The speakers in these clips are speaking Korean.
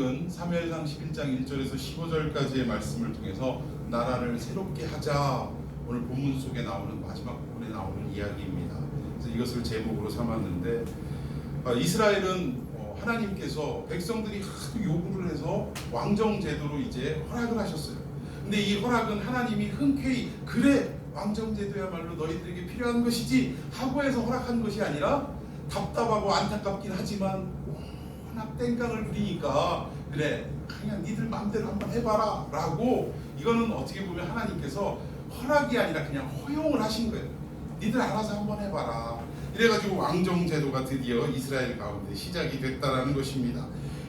오늘은 사무엘상 11장 1절에서 15절까지의 말씀을 통해서 나라를 새롭게 하자, 오늘 본문 속에 나오는 마지막 부분에 나오는 이야기입니다. 그래서 이것을 제목으로 삼았는데, 이스라엘은 하나님께서 백성들이 하도 요구를 해서 왕정 제도로 이제 허락을 하셨어요. 근데 이 허락은 하나님이 흔쾌히 그래 왕정 제도야말로 너희들에게 필요한 것이지 하고 해서 허락한 것이 아니라 답답하고 안타깝긴 하지만 워낙 땡깡을 부리니까 그래 그냥 니들 마음대로 한번 해봐라 라고, 이거는 어떻게 보면 하나님께서 허락이 아니라 그냥 허용을 하신 거예요. 니들 알아서 한번 해봐라. 이래가지고 왕정 제도가 드디어 이스라엘 가운데 시작이 됐다라는 것입니다.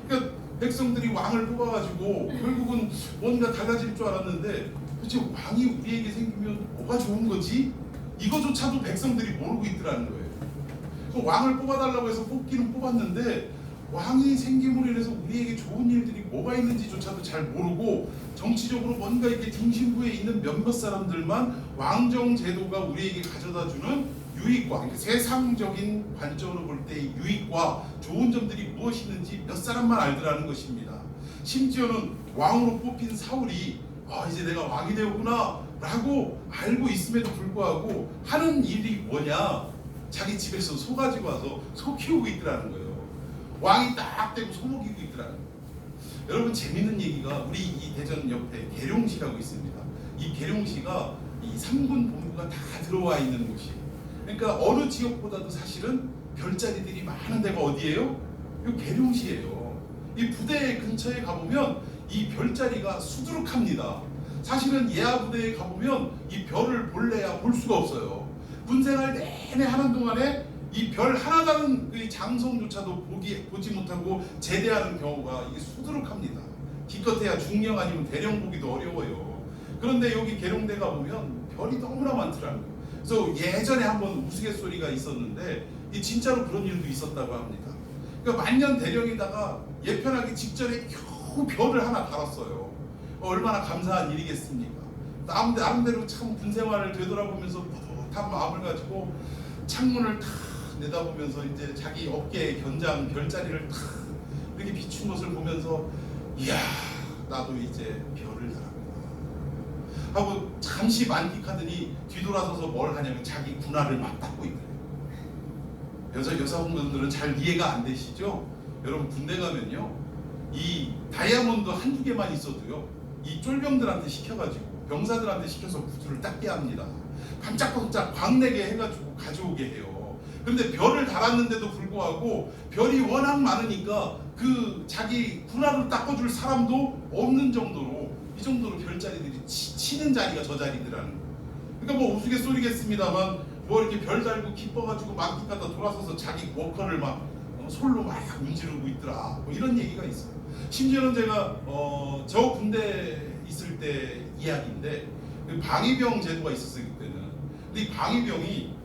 그러니까 백성들이 왕을 뽑아가지고 결국은 뭔가 달라질 줄 알았는데 도대체 왕이 우리에게 생기면 뭐가 좋은 거지? 이거조차도 백성들이 모르고 있더라는 거예요. 그 왕을 뽑아달라고 해서 뽑기는 뽑았는데 왕이 생김으로 인해서 우리에게 좋은 일들이 뭐가 있는지조차도 잘 모르고, 정치적으로 뭔가 이렇게 중심부에 있는 몇몇 사람들만 왕정 제도가 우리에게 가져다주는 유익과, 그러니까 세상적인 관점으로 볼 때의 유익과 좋은 점들이 무엇이 있는지 몇 사람만 알더라는 것입니다. 심지어는 왕으로 뽑힌 사울이 이제 내가 왕이 되었구나 라고 알고 있음에도 불구하고 하는 일이 뭐냐, 자기 집에서 소 가지고 와서 소 키우고 있더라는 거예요. 왕이 딱 되고 소 먹이고 있더라는 거예요. 여러분, 재밌는 얘기가, 우리 이 대전 옆에 계룡시라고 있습니다. 이 계룡시가 이 3군 본부가 다 들어와 있는 곳이에요. 그러니까 어느 지역보다도 사실은 별자리들이 많은 데가 어디예요? 이 계룡시예요. 이 부대 근처에 가보면 이 별자리가 수두룩합니다. 사실은 예하 부대에 가보면 이 별을 볼래야 볼 수가 없어요. 군생활 내내 하는 동안에 이 별 하나다른 그 장성조차도 보지 못하고 제대하는 경우가 이게 수두룩합니다. 기껏해야 중령 아니면 대령 보기도 어려워요. 그런데 여기 계룡대 가보면 별이 너무나 많더라고요. 그래서 예전에 한번 우스갯소리가 있었는데 이 진짜로 그런 일도 있었다고 합니다. 그러니까 만년 대령에다가 예편하기 직전에 겨우 별을 하나 달았어요. 얼마나 감사한 일이겠습니까? 나름대로 참 군생활을 되돌아보면서 뿌듯한 마음을 가지고 창문을 탁 내다보면서 이제 자기 어깨에 견장 별자리를 탁 이렇게 비춘 것을 보면서, 이야 나도 이제 별을 달았구나 하고 잠시 만끽하더니 뒤돌아서서 뭘 하냐면 자기 군화를 막 닦고 있더래요. 여성분들은 잘 이해가 안 되시죠? 여러분, 군대 가면요 이 다이아몬드 한두 개만 있어도요 이 쫄병들한테 시켜가지고 병사들한테 시켜서 구두를 닦게 합니다. 반짝반짝 광내게 해가지고 가져오게 해요. 그런데 별을 달았는데도 불구하고 별이 워낙 많으니까 그 자기 군화를 닦아줄 사람도 없는 정도로, 이 정도로 별자리들이 치는 자리가 저 자리더라는 거예요. 그러니까 뭐 우스갯소리겠습니다만 뭐 이렇게 별 달고 기뻐가지고 만끽하다 돌아서서 자기 워커를 막 솔로 막 문지르고 있더라, 뭐 이런 얘기가 있어요. 심지어는 제가 저 군대 있을 때 이야기인데, 방위병 제도가 있었어요 그때는. 근데 이 방위병이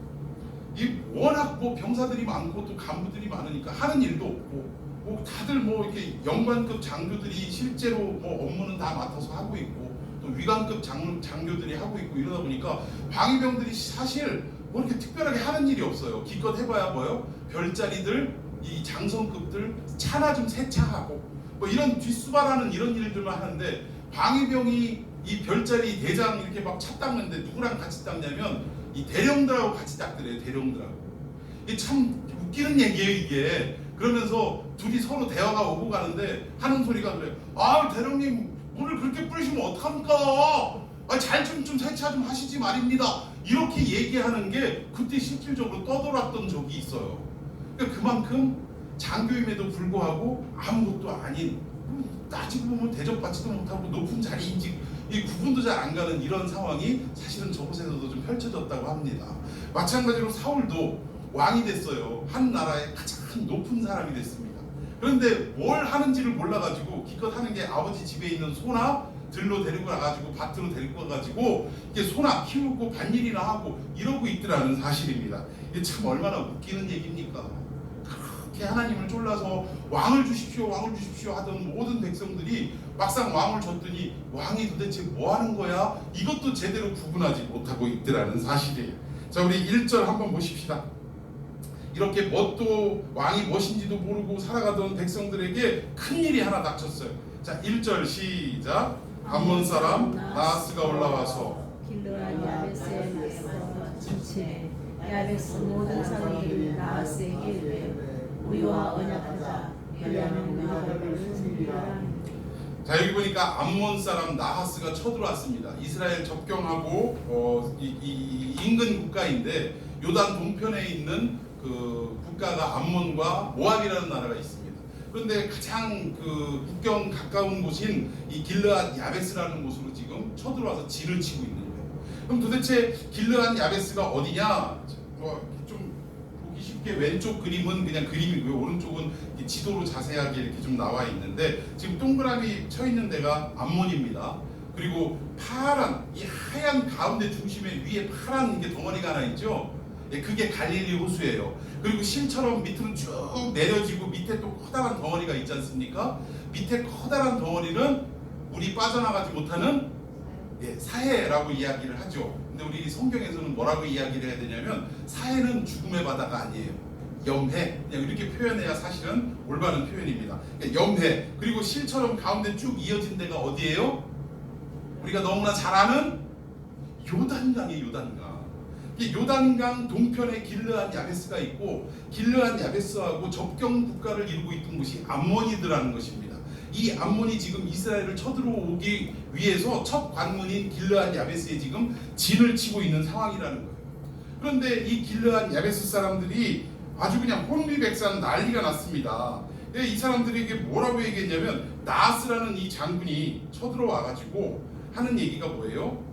워낙 뭐 병사들이 많고 또 간부들이 많으니까 하는 일도 없고, 뭐 다들 뭐 이렇게 영관급 장교들이 실제로 뭐 업무는 다 맡아서 하고 있고, 또 위관급 장교들이 하고 있고, 이러다 보니까 방위병들이 사실 뭐 이렇게 특별하게 하는 일이 없어요. 기껏 해봐야 뭐요? 별자리들, 이 장성급들 차나 좀 세차하고 뭐 이런 뒷수발하는 이런 일들만 하는데, 방위병이 이 별자리 대장 이렇게 막 차 닦는데 누구랑 같이 닦냐면 이 대령들하고 같이 닦더래요. 대령들하고. 이게 참 웃기는 얘기예요 이게. 그러면서 둘이 서로 대화가 오고 가는데 하는 소리가 그래요. 대령님 물을 그렇게 뿌리시면 어떡합니까? 잘 좀 세차 좀 하시지 말입니다. 이렇게 얘기하는 게 그때 실질적으로 떠돌았던 적이 있어요. 그러니까 그만큼 장교임에도 불구하고 아무것도 아닌, 따지고 보면 대접받지도 못하고 높은 자리인지 이 구분도 잘 안 가는 이런 상황이 사실은 저곳에서도 좀 펼쳐졌다고 합니다. 마찬가지로 사울도 왕이 됐어요. 한 나라의 가장 높은 사람이 됐습니다. 그런데 뭘 하는지를 몰라가지고 기껏 하는 게 아버지 집에 있는 소나 들로 데리고 나가지고 밭으로 데리고 가가지고 이게 소나 키우고 밭일이나 하고 이러고 있더라는 사실입니다. 이게 참 얼마나 웃기는 얘기입니까? 그렇게 하나님을 쫄라서 왕을 주십시오 하던 모든 백성들이 막상 왕을 줬더니 왕이 도대체 뭐 하는 거야? 이것도 제대로 구분하지 못하고 있더라는 사실이에요. 자, 우리 1절 한번 보십시다. 이렇게 뭣도 왕이 무엇인지도 모르고 살아가던 백성들에게 큰일이 하나 닥쳤어요. 자, 1절 시작. 암몬 사람 나하스가 올라와서 길르앗 야베스에 맞서 진치에 야베스 모든 사람들이 나하스에게 이르되 우리와 언약하자. 왜냐하면 우리가 너를 승리하라 하느니라. 자, 여기 보니까 암몬 사람 나하스가 쳐들어왔습니다. 이스라엘 접경하고 이 인근 국가인데 요단 동편에 있는 그 국가가 암몬과 모압이라는 나라가 있습니다. 그런데 가장 그 국경 가까운 곳인 이 길르앗 야베스라는 곳으로 지금 쳐들어와서 진을 치고 있는 거예요. 그럼 도대체 길르앗 야베스가 어디냐? 좀 보기 쉽게 왼쪽 그림은 그냥 그림이고요. 오른쪽은 지도로 자세하게 이렇게 좀 나와 있는데 지금 동그라미 쳐 있는 데가 암몬입니다. 그리고 파란 이 하얀 가운데 중심에 위에 파란 이게 덩어리가 하나 있죠. 그게 갈릴리 호수예요. 그리고 실처럼 밑으로 쭉 내려지고 밑에 또 커다란 덩어리가 있지 않습니까? 밑에 커다란 덩어리는 물이 빠져나가지 못하는 사해라고 이야기를 하죠. 근데 우리 성경에서는 뭐라고 이야기를 해야 되냐면 사해는 죽음의 바다가 아니에요. 염해, 그냥 이렇게 표현해야 사실은 올바른 표현입니다. 그러니까 염해, 그리고 실처럼 가운데 쭉 이어진 데가 어디예요? 우리가 너무나 잘 아는 요단강이에요. 요단강. 요단강 동편에 길르앗 야베스가 있고 길르앗 야베스하고 접경 국가를 이루고 있던 곳이 암몬이드라는 것입니다. 이 암몬이 지금 이스라엘을 쳐들어오기 위해서 첫 관문인 길르앗 야베스에 지금 진을 치고 있는 상황이라는 거예요. 그런데 이 길르앗 야베스 사람들이 아주 그냥 혼비백산 난리가 났습니다. 이 사람들에게 뭐라고 얘기했냐면 나하스라는 이 장군이 쳐들어와가지고 하는 얘기가 뭐예요?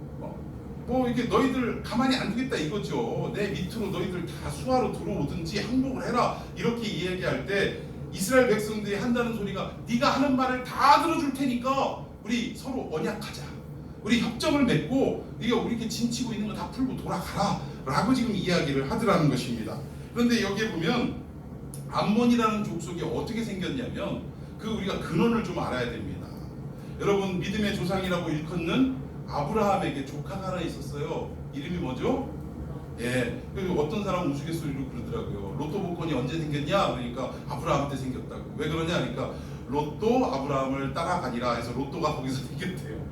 이렇게 너희들 가만히 안 두겠다 이거죠. 내 밑으로 너희들 다 수하로 들어오든지 항복을 해라 이렇게 이야기할 때 이스라엘 백성들이 한다는 소리가 네가 하는 말을 다 들어줄 테니까 우리 서로 언약하자. 우리 협정을 맺고 네가 우리에게 진치고 있는 거 다 풀고 돌아가라 라고 지금 이야기를 하더라는 것입니다. 그런데 여기에 보면 암몬이라는 족속이 어떻게 생겼냐면 우리가 근원을 좀 알아야 됩니다. 여러분 믿음의 조상이라고 일컫는 아브라함에게 조카가 하나 있었어요. 이름이 뭐죠? 그리고 어떤 사람은 우스갯소리로 그러더라고요. 로또 복권이 언제 생겼냐? 그러니까 아브라함 때 생겼다고. 왜 그러냐? 그러니까 로또 아브라함을 따라가니라 해서 로또가 거기서 생겼대요.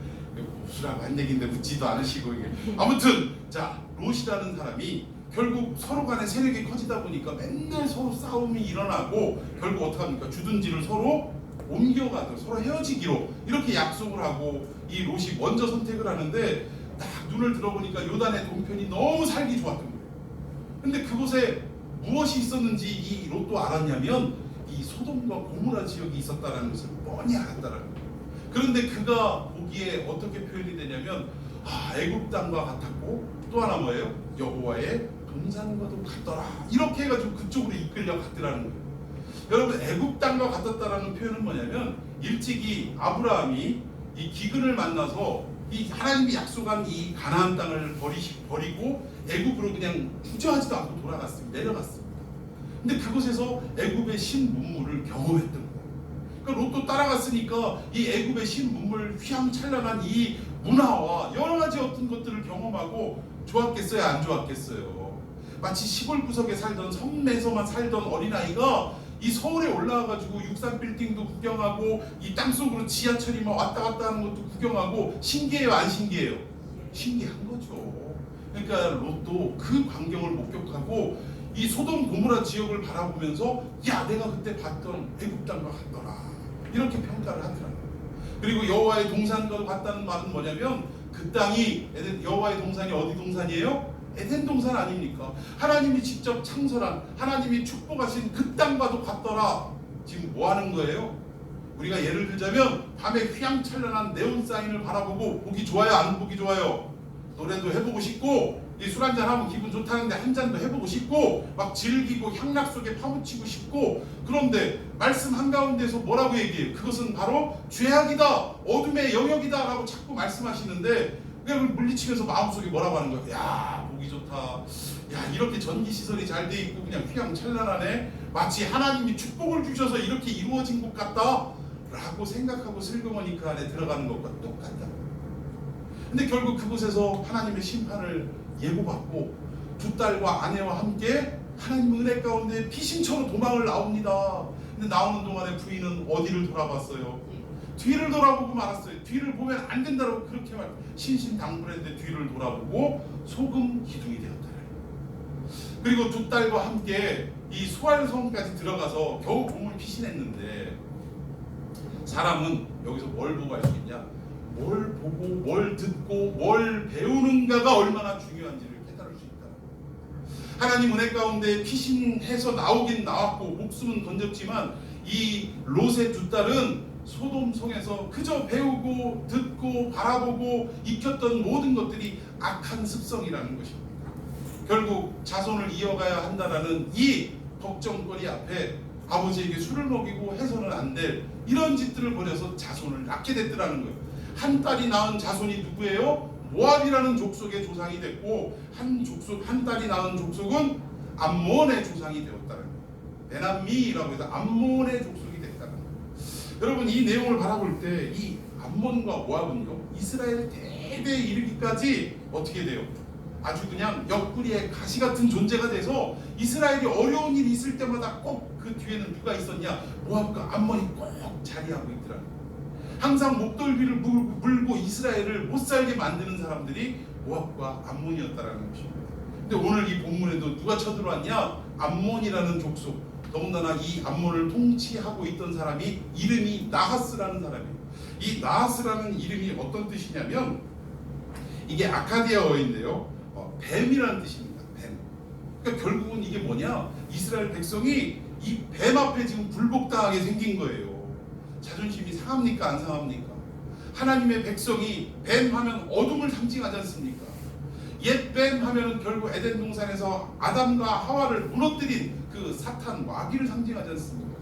무시라고 한 얘기인데 묻지도 않으시고 이게. 아무튼 자, 롯이라는 사람이 결국 서로 간의 세력이 커지다 보니까 맨날 서로 싸움이 일어나고 결국 어떻게 합니까? 주둔지를 서로 옮겨가서 서로 헤어지기로 이렇게 약속을 하고 이 롯이 먼저 선택을 하는데 딱 눈을 들어보니까 요단의 동편이 너무 살기 좋았던 거예요. 근데 그곳에 무엇이 있었는지 이 롯도 알았냐면 이 소돔과 고모라 지역이 있었다는 것을 뻔히 알았다는 거예요. 그런데 그가 보기에 어떻게 표현이 되냐면 애굽 땅과 같았고 또 하나 뭐예요? 여호와의 동산과도 같더라. 이렇게 해가지고 그쪽으로 이끌려 갔더라는 거예요. 여러분 애굽 땅과 같았다라는 표현은 뭐냐면 일찍이 아브라함이 이 기근을 만나서 이 하나님이 약속한 이 가나안 땅을 버리고 애굽으로 그냥 주저하지도 않고 돌아갔습니다. 내려갔습니다. 근데 그곳에서 애굽의 신문물을 경험했던 거예요. 그러니까 롯도 따라갔으니까 이 애굽의 신문물 휘황찬란한 이 문화와 여러 가지 어떤 것들을 경험하고 좋았겠어요? 안 좋았겠어요? 마치 시골 구석에 살던 섬에서만 살던 어린아이가 이 서울에 올라와가지고 63 빌딩도 구경하고 이 땅속으로 지하철이 막 왔다 갔다 하는 것도 구경하고 신기해요? 안 신기해요? 신기한 거죠. 그러니까 롯도 그 광경을 목격하고 이 소돔 고모라 지역을 바라보면서 야 내가 그때 봤던 애굽 땅과 같더라 이렇게 평가를 하더라고요. 그리고 여호와의 동산과 같다는 말은 뭐냐면 그 땅이 여호와의 동산이 어디 동산이에요? 에덴 동산 아닙니까? 하나님이 직접 창설한 하나님이 축복하신 그 땅과도 같더라. 지금 뭐 하는 거예요? 우리가 예를 들자면 밤에 휘황찬란한 네온 사인을 바라보고 보기 좋아요? 안 보기 좋아요? 노래도 해보고 싶고 술 한잔 하면 기분 좋다는데 한 잔도 해보고 싶고 막 즐기고 향락 속에 파묻히고 싶고 그런데 말씀 한가운데서 뭐라고 얘기해요? 그것은 바로 죄악이다 어둠의 영역이다 라고 자꾸 말씀하시는데 그걸 물리치면서 마음속에 뭐라고 하는 거예요? 야 보기 좋다. 야 이렇게 전기시설이 잘 돼 있고 그냥 휘황찬란하네. 마치 하나님이 축복을 주셔서 이렇게 이루어진 것 같다 라고 생각하고 슬그머니 그 안에 들어가는 것과 똑같다. 근데 결국 그곳에서 하나님의 심판을 예고받고 두 딸과 아내와 함께 하나님 은혜 가운데 피신처로 도망을 나옵니다. 근데 나오는 동안에 부인은 어디를 돌아봤어요? 뒤를 돌아보고 말았어요. 뒤를 보면 안 된다고 그렇게 신신당부했는데 뒤를 돌아보고 소금 기둥이 되었다. 그리고 두 딸과 함께 이 수알성까지 들어가서 겨우 몸을 피신했는데, 사람은 여기서 뭘 보고 알 수 있냐? 뭘 보고 뭘 듣고 뭘 배우는가가 얼마나 중요한지를 깨달을 수 있다. 하나님 은혜 가운데 피신해서 나오긴 나왔고 목숨은 건졌지만 이 롯의 두 딸은 소돔성에서 그저 배우고 듣고 바라보고 익혔던 모든 것들이 악한 습성이라는 것입니다. 결국 자손을 이어가야 한다라는 이 걱정거리 앞에 아버지에게 술을 먹이고 해서는 안 될 이런 짓들을 벌여서 자손을 낳게 됐더라는 거예요. 한 딸이 낳은 자손이 누구예요? 모압이라는 족속의 조상이 됐고, 한 딸이 낳은 족속은 암몬의 조상이 되었다는 거예요. 베남미라고 해서 암몬의 족속이 됐다는 거예요. 여러분, 이 내용을 바라볼 때 이 암몬과 모압은요, 이스라엘 대대에 이르기까지 어떻게 돼요? 아주 그냥 옆구리에 가시 같은 존재가 돼서 이스라엘이 어려운 일이 있을 때마다 꼭 그 뒤에는 누가 있었냐? 모압과 암몬이 꼭 자리하고 있더라고요. 항상 목덜미를 물고 이스라엘을 못 살게 만드는 사람들이 모압과 암몬이었다라는 것입니다. 근데 오늘 이 본문에도 누가 쳐들어왔냐? 암몬이라는 족속, 더군다나 이 암몬을 통치하고 있던 사람이 이름이 나하스라는 사람이에요. 이 나하스라는 이름이 어떤 뜻이냐면 이게 아카디아어인데요, 뱀이라는 뜻입니다. 뱀. 그러니까 결국은 이게 뭐냐? 이스라엘 백성이 이 뱀 앞에 지금 굴복당하게 생긴 거예요. 자존심이 상합니까? 안 상합니까? 하나님의 백성이 뱀 하면 어둠을 상징하지 않습니까? 옛 뱀 하면 결국 에덴 동산에서 아담과 하와를 무너뜨린 그 사탄 마귀를 상징하지 않습니까?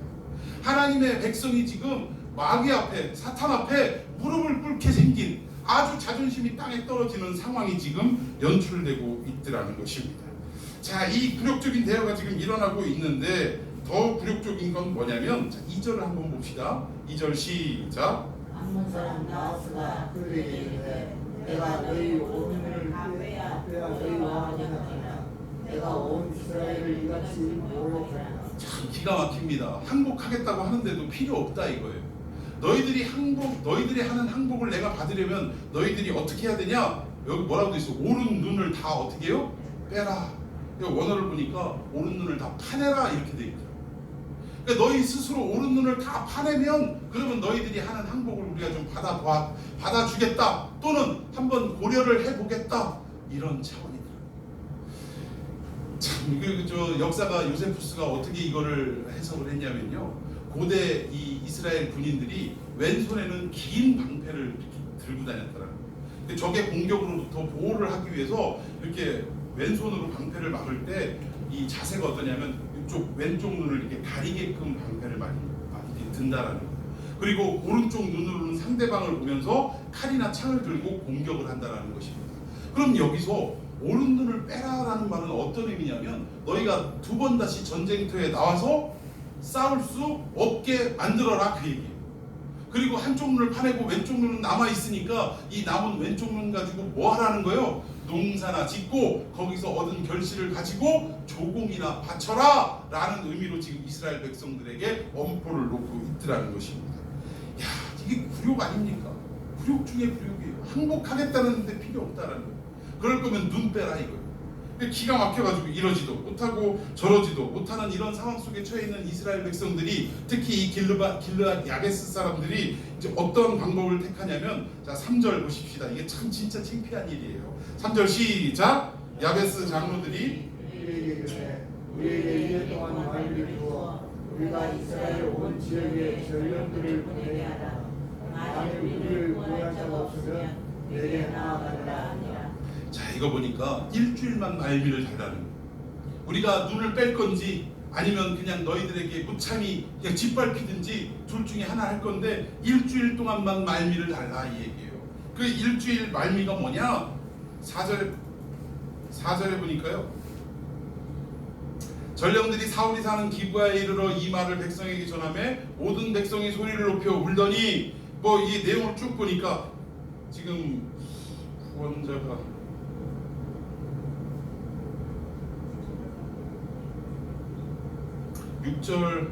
하나님의 백성이 지금 마귀 앞에, 사탄 앞에 무릎을 꿇게 생긴 아주 자존심이 땅에 떨어지는 상황이 지금 연출되고 있더라는 것입니다. 자, 이 굴욕적인 대화가 지금 일어나고 있는데 더 굴욕적인 건 뭐냐면, 자, 2절을 한번 봅시다. 2절 시작. 암몬 사람 나하스가 그에게 이르되 내가 너희 온 눈을 빼야 너희와 언약하리라. 내가 온 이스라엘을 이같이 모욕하리라. 참 기가 막힙니다. 항복하겠다고 하는데도 필요 없다 이거예요. 너희들이 하는 항복을 내가 받으려면 너희들이 어떻게 해야 되냐? 여기 뭐라고 돼 있어? 오른 눈을 다 어떻게 해요? 빼라. 원어를 보니까 오른 눈을 다 파내라 이렇게 돼 있더라고요. 그러니까 너희 스스로 오른 눈을 다 파내면 그러면 너희들이 하는 항복을 우리가 좀 받아주겠다, 또는 한번 고려를 해보겠다, 이런 차원이더라고요. 참 역사가 요세푸스가 어떻게 이거를 해석을 했냐면요, 고대 이 이스라엘 군인들이 왼손에는 긴 방패를 들고 다녔더라고요. 근데 적의 공격으로부터 보호를 하기 위해서 이렇게 왼손으로 방패를 막을 때 이 자세가 어떠냐면 이쪽 왼쪽 눈을 이렇게 가리게끔 방패를 많이 든다라는 거예요. 그리고 오른쪽 눈으로는 상대방을 보면서 칼이나 창을 들고 공격을 한다라는 것입니다. 그럼 여기서 오른 눈을 빼라라는 말은 어떤 의미냐면 너희가 두 번 다시 전쟁터에 나와서 싸울 수 없게 만들어라 그 얘기예요. 그리고 한쪽 눈을 파내고 왼쪽 눈은 남아있으니까 이 남은 왼쪽 눈 가지고 뭐 하라는 거예요? 농사나 짓고 거기서 얻은 결실을 가지고 조공이나 바쳐라 라는 의미로 지금 이스라엘 백성들에게 엄포를 놓고 있더라는 것입니다. 야, 이게 굴욕 아닙니까? 굴욕 중에 굴욕이에요. 항복하겠다는 데 필요 없다라는 거예요. 그럴 거면 눈 빼라 이거예요. 기가 막혀가지고 이러지도 못하고 저러지도 못하는 이런 상황 속에 처해 있는 이스라엘 백성들이, 특히 이 길르앗 야베스 사람들이 이제 어떤 방법을 택하냐면, 자 3절 보십시다. 이게 참 진짜 창피한 일이에요. 3절 시작. 야베스 장로들이 우리에게 2년 동안 말미를 주어 우리가 이스라엘 온 지역에 전령들을 보내게 하라. 만일 우리를 구할 자가 없으면 내게 나아가라 하니라. 자, 이거 보니까 일주일만 말미를 달라는 거예요. 우리가 눈을 뺄 건지 아니면 그냥 너희들에게 무참히 그냥 짓밟히든지 둘 중에 하나 할 건데 일주일 동안만 말미를 달라 이 얘기예요. 그 일주일 말미가 뭐냐? 4절에 보니까요, 전령들이 사울이 사는 기브아에 이르러 이 말을 백성에게 전하매 모든 백성이 소리를 높여 울더니, 뭐 이 내용을 쭉 보니까 지금 구원자가 6절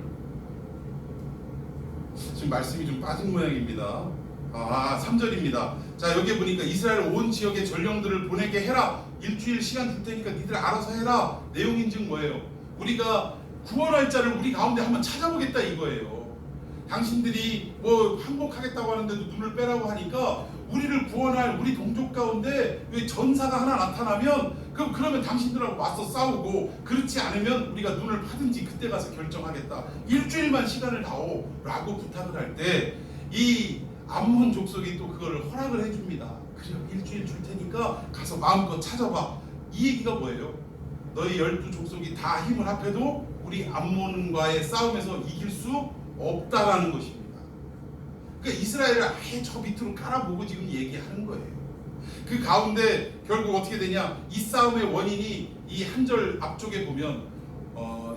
지금 말씀이 좀 빠진 모양입니다. 3절입니다. 자, 여기 보니까 이스라엘 온 지역에 전령들을 보내게 해라. 일주일 시간 줄 테니까 니들 알아서 해라. 내용인즉 뭐예요? 우리가 구원할 자를 우리 가운데 한번 찾아보겠다 이거예요. 당신들이 뭐 항복하겠다고 하는데도 눈을 빼라고 하니까 우리를 구원할 우리 동족 가운데 전사가 하나 나타나면 그러면 당신들하고 맞서 싸우고, 그렇지 않으면 우리가 눈을 파든지 그때 가서 결정하겠다. 일주일만 시간을 다오 라고 부탁을 할 때 이 암몬 족속이 또 그걸 허락을 해줍니다. 그래, 일주일 줄 테니까 가서 마음껏 찾아봐. 이 얘기가 뭐예요? 너희 12족속이 다 힘을 합해도 우리 암몬과의 싸움에서 이길 수 없다라는 것입니다. 그러니까 이스라엘을 아예 저 밑으로 깔아보고 지금 얘기하는 거예요. 그 가운데 결국 어떻게 되냐? 이 싸움의 원인이 이 한 절 앞쪽에 보면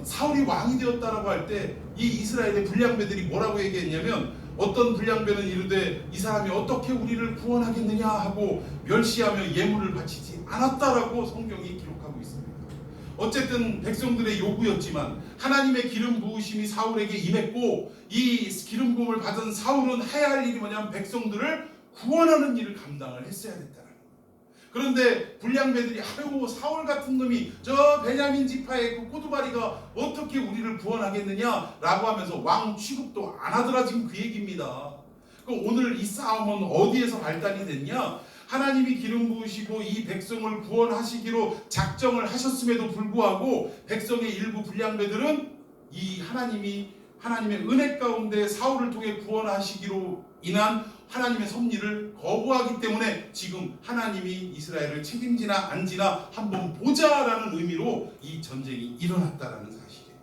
사울이 왕이 되었다라고 할 때 이 이스라엘의 불량배들이 뭐라고 얘기했냐면, 어떤 불량배는 이르되 이 사람이 어떻게 우리를 구원하겠느냐 하고 멸시하며 예물을 바치지 않았다라고 성경이 기록하고 있습니다. 어쨌든 백성들의 요구였지만 하나님의 기름 부으심이 사울에게 임했고, 이 기름 부음을 받은 사울은 해야 할 일이 뭐냐면 백성들을 구원하는 일을 감당을 했어야 됐다는 거예요. 그런데 불량배들이 아이고 사울 같은 놈이 저 베냐민 지파의 그 꼬두바리가 어떻게 우리를 구원하겠느냐 라고 하면서 왕 취급도 안 하더라, 지금 그 얘기입니다. 그럼 오늘 이 싸움은 어디에서 발단이 됐냐? 하나님이 기름 부으시고 이 백성을 구원하시기로 작정을 하셨음에도 불구하고 백성의 일부 불량배들은 이 하나님의 은혜 가운데 사울을 통해 구원하시기로 인한 하나님의 섭리를 거부하기 때문에 지금 하나님이 이스라엘을 책임지나 안 지나 한번 보자라는 의미로 이 전쟁이 일어났다라는 사실이에요.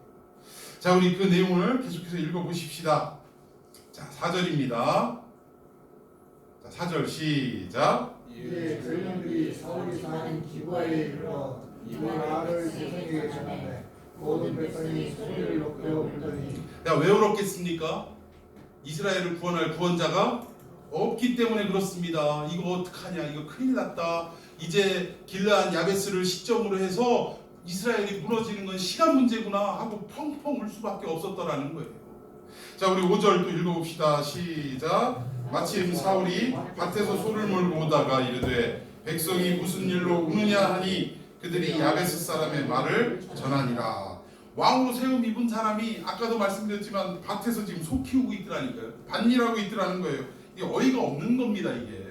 자, 우리 그 내용을 계속해서 읽어보십시다. 자, 4절입니다. 자, 4절 시작. 이에 전령들이 사울이 사는 기브아에 이르러 이 말을 세상에게 전하되 모든 백성이 소리를 높여 울더니. 야, 왜 울었겠습니까? 이스라엘을 구원할 구원자가 없기 때문에 그렇습니다. 이거 어떡하냐, 이거 큰일 났다. 이제 길르앗 야베스를 시점으로 해서 이스라엘이 무너지는 건 시간 문제구나 하고 펑펑 울 수밖에 없었더라는 거예요. 자, 우리 5절 또 읽어봅시다. 시작. 마침 사울이 밭에서 소를 몰고 오다가 이르되 백성이 무슨 일로 우느냐 하니 그들이 야베스 사람의 말을 전하니라. 왕으로 세움 입은 사람이 아까도 말씀드렸지만 밭에서 지금 소 키우고 있더라니까요. 밭일하고 있더라는 거예요. 이게 어이가 없는 겁니다, 이게.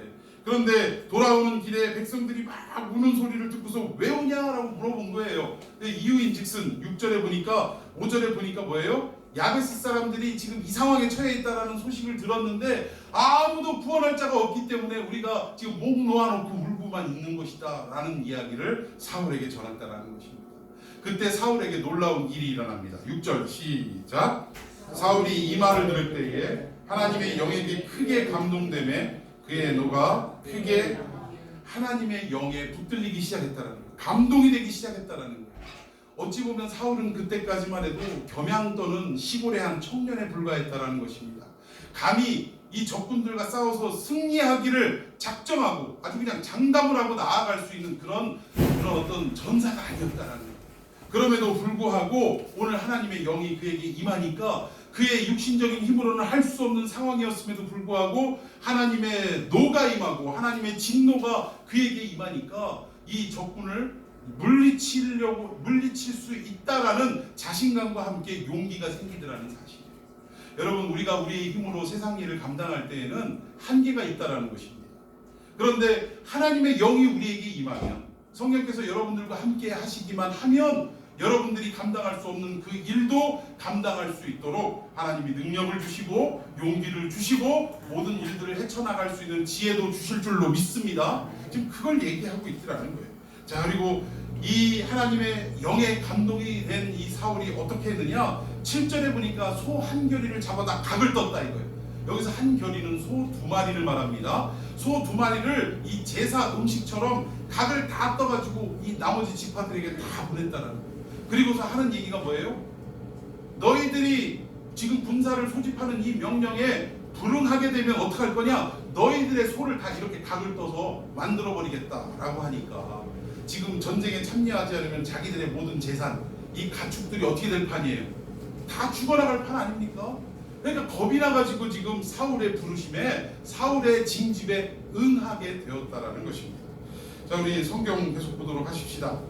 그런데 돌아오는 길에 백성들이 막 우는 소리를 듣고서 왜 우냐라고 물어본 거예요. 근데 이유인즉슨 6절에 보니까 5절에 보니까 뭐예요? 야베스 사람들이 지금 이 상황에 처해 있다라는 소식을 들었는데 아무도 구원할 자가 없기 때문에 우리가 지금 목 놓아놓고 울고만 있는 것이다 라는 이야기를 사울에게 전했다라는 것입니다. 그때 사울에게 놀라운 일이 일어납니다. 6절 시작. 사울이 이 말을 들을 때에 하나님의 영에게 크게 감동되매 그의 노가 크게 하나님의 영에 붙들리기 시작했다는 거예요. 감동이 되기 시작했다는 거예요. 어찌 보면 사울은 그때까지만 해도 겸양 떠는 시골의 한 청년에 불과했다는 것입니다. 감히 이 적군들과 싸워서 승리하기를 작정하고 아주 그냥 장담을 하고 나아갈 수 있는 그런 어떤 전사가 아니었다는 거예요. 그럼에도 불구하고 오늘 하나님의 영이 그에게 임하니까 그의 육신적인 힘으로는 할 수 없는 상황이었음에도 불구하고 하나님의 노가 임하고 하나님의 진노가 그에게 임하니까 이 적군을 물리칠 수 있다라는 자신감과 함께 용기가 생기더라는 사실이에요. 여러분, 우리가 우리의 힘으로 세상 일을 감당할 때에는 한계가 있다라는 것입니다. 그런데 하나님의 영이 우리에게 임하면, 성령께서 여러분들과 함께 하시기만 하면 여러분들이 감당할 수 없는 그 일도 감당할 수 있도록 하나님이 능력을 주시고 용기를 주시고 모든 일들을 헤쳐나갈 수 있는 지혜도 주실 줄로 믿습니다. 지금 그걸 얘기하고 있더라는 거예요. 자, 그리고 이 하나님의 영의 감동이 된 이 사울이 어떻게 했느냐? 7절에 보니까 소 한 겨리를 잡아다 각을 떴다 이거예요. 여기서 한 겨리는 소 2마리를 말합니다. 소 2마리를 이 제사 음식처럼 각을 다 떠가지고 이 나머지 지파들에게 다 보냈다는 거예요. 그리고서 하는 얘기가 뭐예요? 너희들이 지금 군사를 소집하는 이 명령에 불응하게 되면 어떡할 거냐? 너희들의 소를 다 이렇게 각을 떠서 만들어버리겠다라고 하니까 지금 전쟁에 참여하지 않으면 자기들의 모든 재산, 이 가축들이 어떻게 될 판이에요? 다 죽어나갈 판 아닙니까? 그러니까 겁이 나가지고 지금 사울의 부르심에, 사울의 징집에 응하게 되었다라는 것입니다. 자, 우리 성경 계속 보도록 하십시다.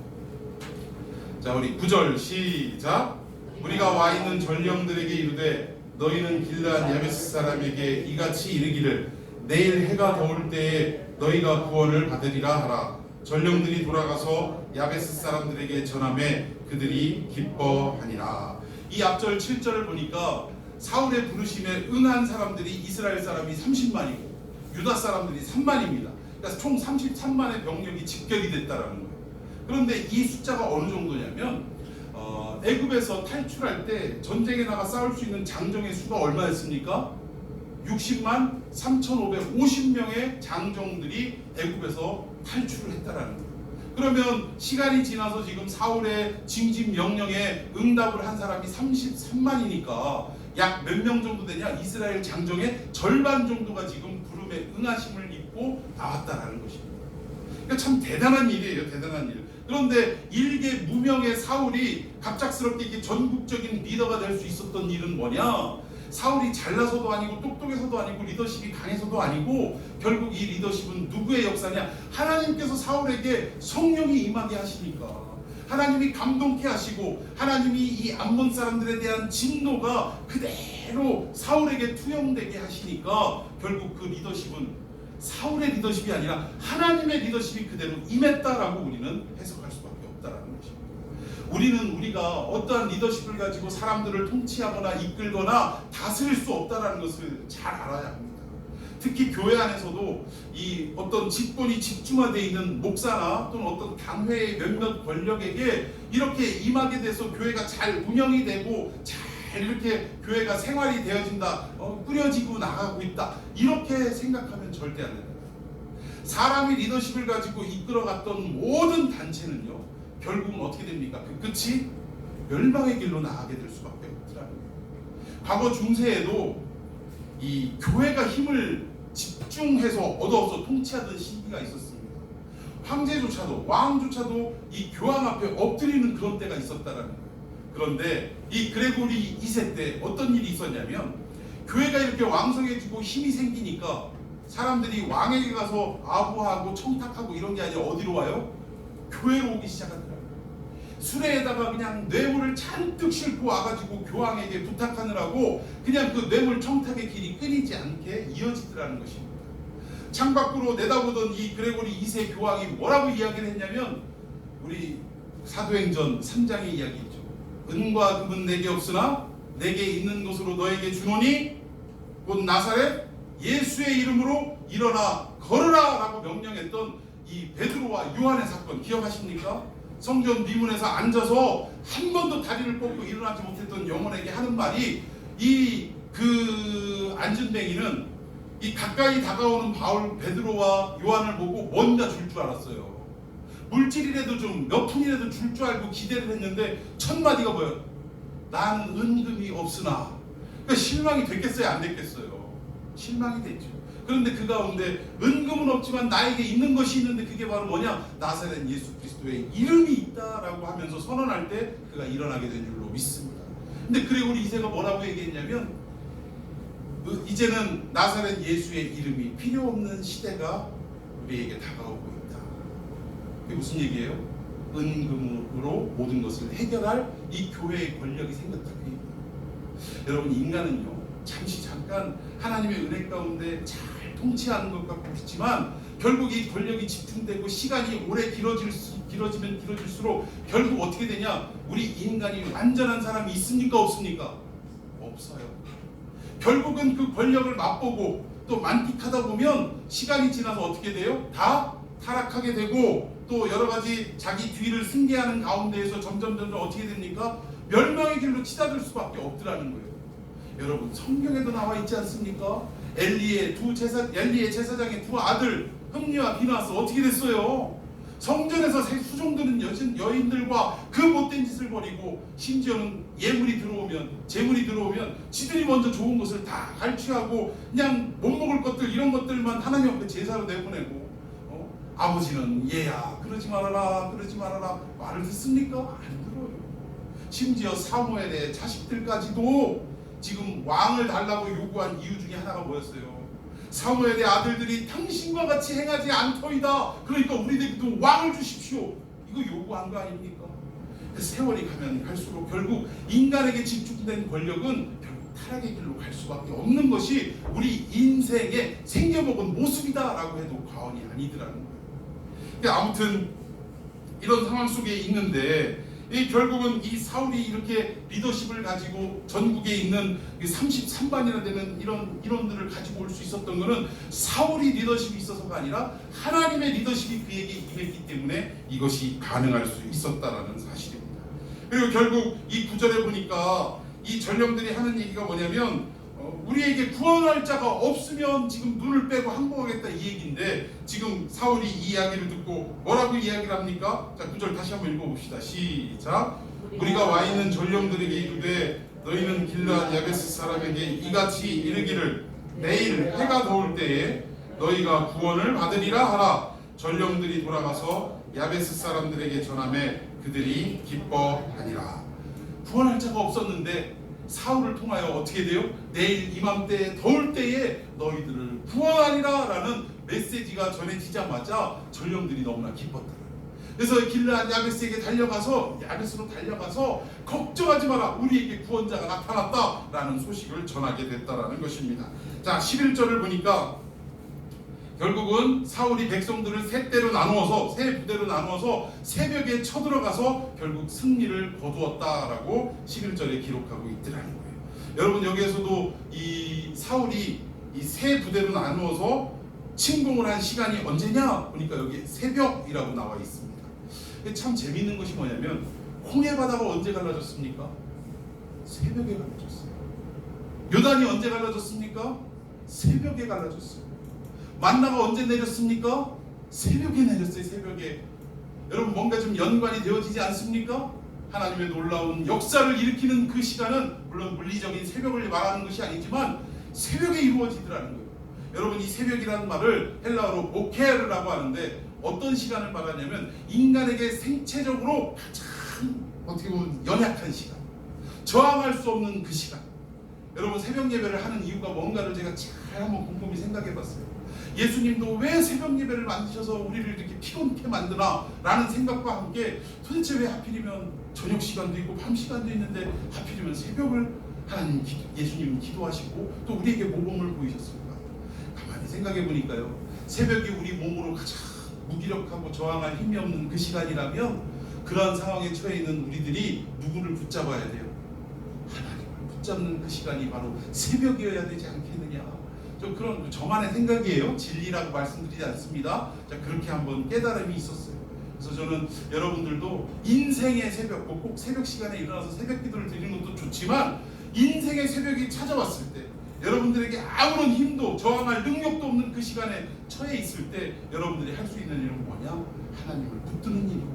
자, 우리 9절 시작. 우리가 와 있는 전령들에게 이르되 너희는 길르앗 야베스 사람에게 이같이 이르기를 내일 해가 더울 때에 너희가 구원을 받으리라 하라. 전령들이 돌아가서 야베스 사람들에게 전하매 그들이 기뻐하니라. 이 앞절 7절을 보니까 사울의 부르심에 응한 사람들이 이스라엘 사람이 30만이고 유다 사람들이 3만입니다. 그러니까 총 33만의 병력이 집결이 됐다라는 거예요. 그런데 이 숫자가 어느 정도냐면 애굽에서 탈출할 때 전쟁에 나가 싸울 수 있는 장정의 수가 얼마였습니까? 60만 3,550명의 장정들이 애굽에서 탈출을 했다라는 거예요. 그러면 시간이 지나서 지금 사울의 징집 명령에 응답을 한 사람이 33만이니까 약 몇 명 정도 되냐? 이스라엘 장정의 절반 정도가 지금 부름에 응하심을 입고 나왔다라는 것입니다. 그러니까 참 대단한 일이에요. 대단한 일. 그런데 일개 무명의 사울이 갑작스럽게 이렇게 전국적인 리더가 될 수 있었던 일은 뭐냐? 사울이 잘나서도 아니고 똑똑해서도 아니고 리더십이 강해서도 아니고 결국 이 리더십은 누구의 역사냐? 하나님께서 사울에게 성령이 임하게 하시니까, 하나님이 감동케 하시고 하나님이 이 암몬 사람들에 대한 진노가 그대로 사울에게 투영되게 하시니까 결국 그 리더십은 사울의 리더십이 아니라 하나님의 리더십이 그대로 임했다라고 우리는 해석할 수밖에 없다라는 것입니다. 우리는 우리가 어떠한 리더십을 가지고 사람들을 통치하거나 이끌거나 다스릴 수 없다라는 것을 잘 알아야 합니다. 특히 교회 안에서도 이 어떤 직분이 집중화되어 있는 목사나 또는 어떤 당회의 몇몇 권력에게 이렇게 임하게 돼서 교회가 잘 운영이 되고 잘 이렇게 교회가 생활이 되어진다, 꾸려지고 나가고 있다, 이렇게 생각하면 절대 안 된다. 사람이 리더십을 가지고 이끌어갔던 모든 단체는요, 결국은 어떻게 됩니까? 그 끝이 멸망의 길로 나가게 될 수밖에 없더라고요. 과거 중세에도 이 교회가 힘을 집중해서 얻어서 통치하던 시기가 있었습니다. 황제조차도, 왕조차도 이 교황 앞에 엎드리는 그런 때가 있었다라는 거예요. 그런데 이 그레고리 2세 때 어떤 일이 있었냐면, 교회가 이렇게 왕성해지고 힘이 생기니까 사람들이 왕에게 가서 아부하고 청탁하고 이런 게 아니라 어디로 와요? 교회로 오기 시작하더라고요. 수레에다가 그냥 뇌물을 잔뜩 싣고 와가지고 교황에게 부탁하느라고 그냥 그 뇌물 청탁의 길이 끊이지 않게 이어지더라는 것입니다. 창밖으로 내다보던 이 그레고리 2세 교황이 뭐라고 이야기를 했냐면, 우리 사도행전 3장의 이야기 있죠. 은과 금은 내게 없으나 내게 있는 것으로 너에게 주노니 곧 나사렛 예수의 이름으로 일어나 걸으라 라고 명령했던 이 베드로와 요한의 사건 기억하십니까? 성전 비문에서 앉아서 한 번도 다리를 뻗고 일어나지 못했던 영혼에게 하는 말이, 그 안전뱅이는 이 가까이 다가오는 바울 베드로와 요한을 보고 뭔가 줄 줄 알았어요. 물질이라도 좀 몇 푼이라도 줄 줄 알고 기대를 했는데 첫 마디가 뭐예요? 나는 은금이 없으나. 그러니까 실망이 됐겠어요? 안 됐겠어요? 실망이 됐죠. 그런데 그 가운데 은금은 없지만 나에게 있는 것이 있는데 그게 바로 뭐냐? 나사렛 예수 그리스도의 이름이 있다라고 하면서 선언할 때 그가 일어나게 된 줄로 믿습니다. 근데 그레고리 2세가 뭐라고 얘기했냐면, 이제는 나사렛 예수의 이름이 필요 없는 시대가 우리에게 다가오고 있다. 그게 무슨 얘기예요? 은금으로 모든 것을 해결할 이 교회의 권력이 생겼다는 얘기예요. 여러분, 인간은요 잠시 잠깐 하나님의 은혜 가운데 잘 통치하는 것 같고 있지만 결국 이 권력이 집중되고 시간이 오래 길어지면 길어질수록 결국 어떻게 되냐? 우리 인간이 완전한 사람이 있습니까? 없습니까? 없어요. 결국은 그 권력을 맛보고 또 만끽하다 보면 시간이 지나서 어떻게 돼요? 다 타락하게 되고 또 여러 가지 자기 뒤를 승계하는 가운데에서 점점 어떻게 됩니까? 멸망의 길로 치닫을 수밖에 없더라는 거예요. 여러분, 성경에도 나와 있지 않습니까? 엘리의 제사장의 두 아들 흠니와 비나스 어떻게 됐어요? 성전에서 수종드는 여인들과 그 못된 짓을 벌이고, 심지어는 재물이 들어오면 지들이 먼저 좋은 것을 다 갈취하고 그냥 못 먹을 것들, 이런 것들만 하나님 앞에 제사로 내보내고, 아버지는 얘야 그러지 말아라 말을 듣습니까? 안 들어요. 심지어 사무엘의 자식들까지도 지금 왕을 달라고 요구한 이유 중에 하나가 뭐였어요? 사무엘의 아들들이 당신과 같이 행하지 않더이다. 그러니까 우리들도 왕을 주십시오. 이거 요구한 거 아닙니까? 세월이 가면 갈수록 결국 인간에게 집중된 권력은 결국 타락의 길로 갈 수밖에 없는 것이 우리 인생에 생겨먹은 모습이다라고 해도 과언이 아니더라는 거예요. 그러니까 아무튼 이런 상황 속에 있는데 결국은 이 사울이 이렇게 리더십을 가지고 전국에 있는 33반이나 되는 이런 인원들을 가지고 올 수 있었던 것은 사울이 리더십이 있어서가 아니라 하나님의 리더십이 그에게 임했기 때문에 이것이 가능할 수 있었다라는 사실입니다. 그리고 결국 이 구절에 보니까 이 전령들이 하는 얘기가 뭐냐면 우리에게 구원할 자가 없으면 지금 눈을 빼고 항복하겠다 이 얘기인데, 지금 사울이 이 이야기를 듣고 뭐라고 이야기를 합니까? 자, 9절 다시 한번 읽어봅시다. 시작. 우리가 와 있는 전령들에게 이르되 너희는 길르앗 야베스 사람에게 이같이 이르기를 내일 해가 더울 때에 너희가 구원을 받으리라 하라. 전령들이 돌아가서 야베스 사람들에게 전하매 그들이 기뻐하니라. 구원할 자가 없었는데 사울을 통하여 어떻게 돼요? 내일 이맘때 더울 때에 너희들을 구원하리라 라는 메시지가 전해지자마자 전령들이 너무나 기뻤다. 그래서 길르앗 야베스에게 달려가서 야베스로 달려가서 걱정하지 마라, 우리에게 구원자가 나타났다 라는 소식을 전하게 됐다라는 것입니다. 자, 11절을 보니까 결국은 사울이 백성들을 세 부대로 나누어서 새벽에 쳐들어가서 결국 승리를 거두었다라고 11절에 기록하고 있더라는 거예요. 여러분, 여기에서도 이 사울이 이 세 부대로 나누어서 침공을 한 시간이 언제냐 보니까 여기 새벽이라고 나와 있습니다. 참 재미있는 것이 뭐냐면 홍해 바다가 언제 갈라졌습니까? 새벽에 갈라졌어요. 요단이 언제 갈라졌습니까? 새벽에 갈라졌어요. 만나가 언제 내렸습니까? 새벽에 내렸어요. 새벽에. 여러분, 뭔가 좀 연관이 되어지지 않습니까? 하나님의 놀라운 역사를 일으키는 그 시간은 물론 물리적인 새벽을 말하는 것이 아니지만 새벽에 이루어지더라는 거예요. 여러분, 이 새벽이라는 말을 헬라어로 보케르라고 하는데 어떤 시간을 말하냐면 인간에게 생체적으로 가장 어떻게 보면 연약한 시간, 저항할 수 없는 그 시간. 여러분, 새벽 예배를 하는 이유가 뭔가를 제가 잘 한번 곰곰이 생각해 봤어요. 예수님도 왜 새벽 예배를 만드셔서 우리를 이렇게 피곤케 만드나 라는 생각과 함께 도대체 왜 하필이면 저녁 시간도 있고 밤 시간도 있는데 하필이면 새벽을 하나님 예수님은 기도하시고 또 우리에게 모범을 보이셨습니까? 가만히 생각해 보니까요, 새벽이 우리 몸으로 가장 무기력하고 저항할 힘이 없는 그 시간이라면 그러한 상황에 처해 있는 우리들이 누구를 붙잡아야 돼요? 하나님을 붙잡는 그 시간이 바로 새벽이어야 되지 않겠느냐. 좀 그런 저만의 생각이에요. 진리라고 말씀드리지 않습니다. 자, 그렇게 한번 깨달음이 있었어요. 그래서 저는 여러분들도 인생의 새벽, 꼭 새벽 시간에 일어나서 새벽 기도를 드리는 것도 좋지만 인생의 새벽이 찾아왔을 때 여러분들에게 아무런 힘도 저항할 능력도 없는 그 시간에 처해 있을 때 여러분들이 할 수 있는 일은 뭐냐? 하나님을 붙드는 일이고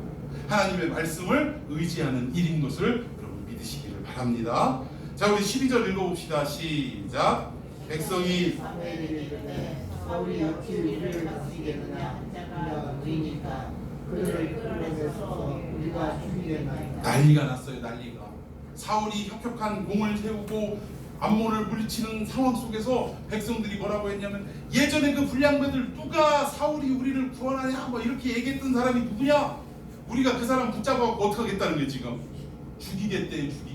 하나님의 말씀을 의지하는 일인 것을 여러분 믿으시기를 바랍니다. 자, 우리 12절 읽어봅시다. 시작. 백성이 사울이 어찌 우리를 다스리겠느냐? 우리가 의니까 그들을 끌어내서 우리가 죽이겠나이다. 난리가 났어요. 난리가. 사울이 혁혁한 공을 세우고 암몬을 물리치는 상황 속에서 백성들이 뭐라고 했냐면 예전에 그 불량배들 누가 사울이 우리를 구원하냐 뭐 이렇게 얘기했던 사람이 누구냐? 우리가 그 사람 붙잡아갖고 어떡하겠다는 거예요. 지금 죽이겠대.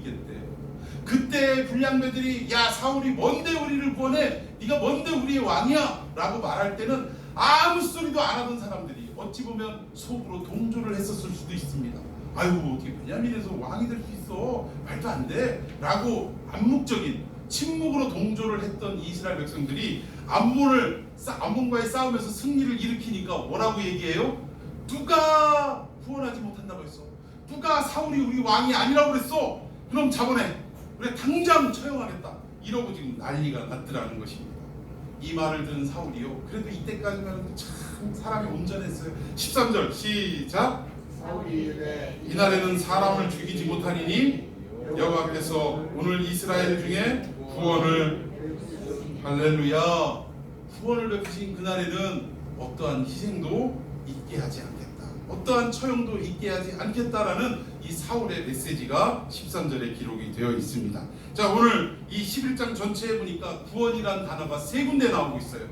그때 불량배들이 야, 사울이 뭔데 우리를 구원해? 네가 뭔데 우리의 왕이야? 라고 말할 때는 아무 소리도 안 하던 사람들이 어찌 보면 속으로 동조를 했었을 수도 있습니다. 아이고, 어떻게 베냐민에서 왕이 될 수 있어? 말도 안 돼. 라고 암묵적인 침묵으로 동조를 했던 이스라엘 백성들이 암몬과의 싸움에서 승리를 일으키니까 뭐라고 얘기해요? 누가 구원하지 못한다고 했어? 누가 사울이 우리 왕이 아니라고 그랬어? 그럼 잡아내. 그래, 당장 처형하겠다. 이러고 지금 난리가 났더라는 것입니다. 이 말을 들은 사울이요, 그래도 이때까지만 참 사람이 온전했어요. 13절 시작. 사울이 이날에는 사람을 죽이지 못하니니 여호와께서 오늘 이스라엘 중에 구원을 할렐루야 구원을 베푸신 그날에는 어떠한 희생도 있게 하지 않겠다, 어떠한 처형도 있게 하지 않겠다라는 이 사울의 메시지가 13절에 기록이 되어 있습니다. 자, 오늘 이 11장 전체에 보니까 구원이라는 단어가 세 군데 나오고 있어요.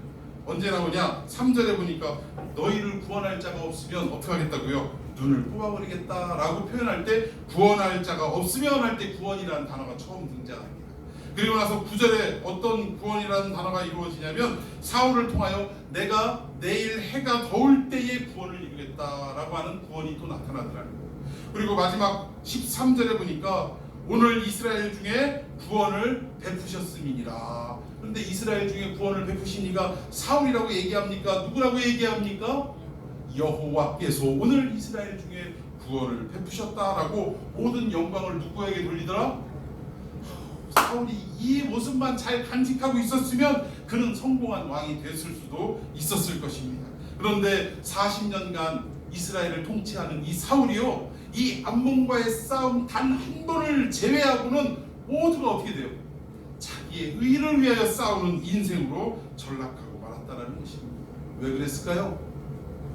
언제 나오냐? 3절에 보니까 너희를 구원할 자가 없으면 어떻게 하겠다고요? 눈을 뽑아버리겠다라고 표현할 때 구원할 자가 없으면 할 때 구원이라는 단어가 처음 등장합니다. 그리고 나서 9절에 어떤 구원이라는 단어가 이루어지냐면 사울을 통하여 내가 내일 해가 더울 때에 구원을 이루겠다라고 하는 구원이 또 나타나더라는 거예요. 그리고 마지막 13절에 보니까 오늘 이스라엘 중에 구원을 베푸셨음이니라. 그런데 이스라엘 중에 구원을 베푸신 이가 사울이라고 얘기합니까? 누구라고 얘기합니까? 여호와께서 오늘 이스라엘 중에 구원을 베푸셨다라고 모든 영광을 누구에게 돌리더라? 사울이 이 모습만 잘 간직하고 있었으면 그는 성공한 왕이 됐을 수도 있었을 것입니다. 그런데 40년간 이스라엘을 통치하는 이 사울이요, 이 암몬과의 싸움 단 한 번을 제외하고는 모두가 어떻게 돼요? 자기의 의를 위하여 싸우는 인생으로 전락하고 말았다라는 것입니다. 왜 그랬을까요?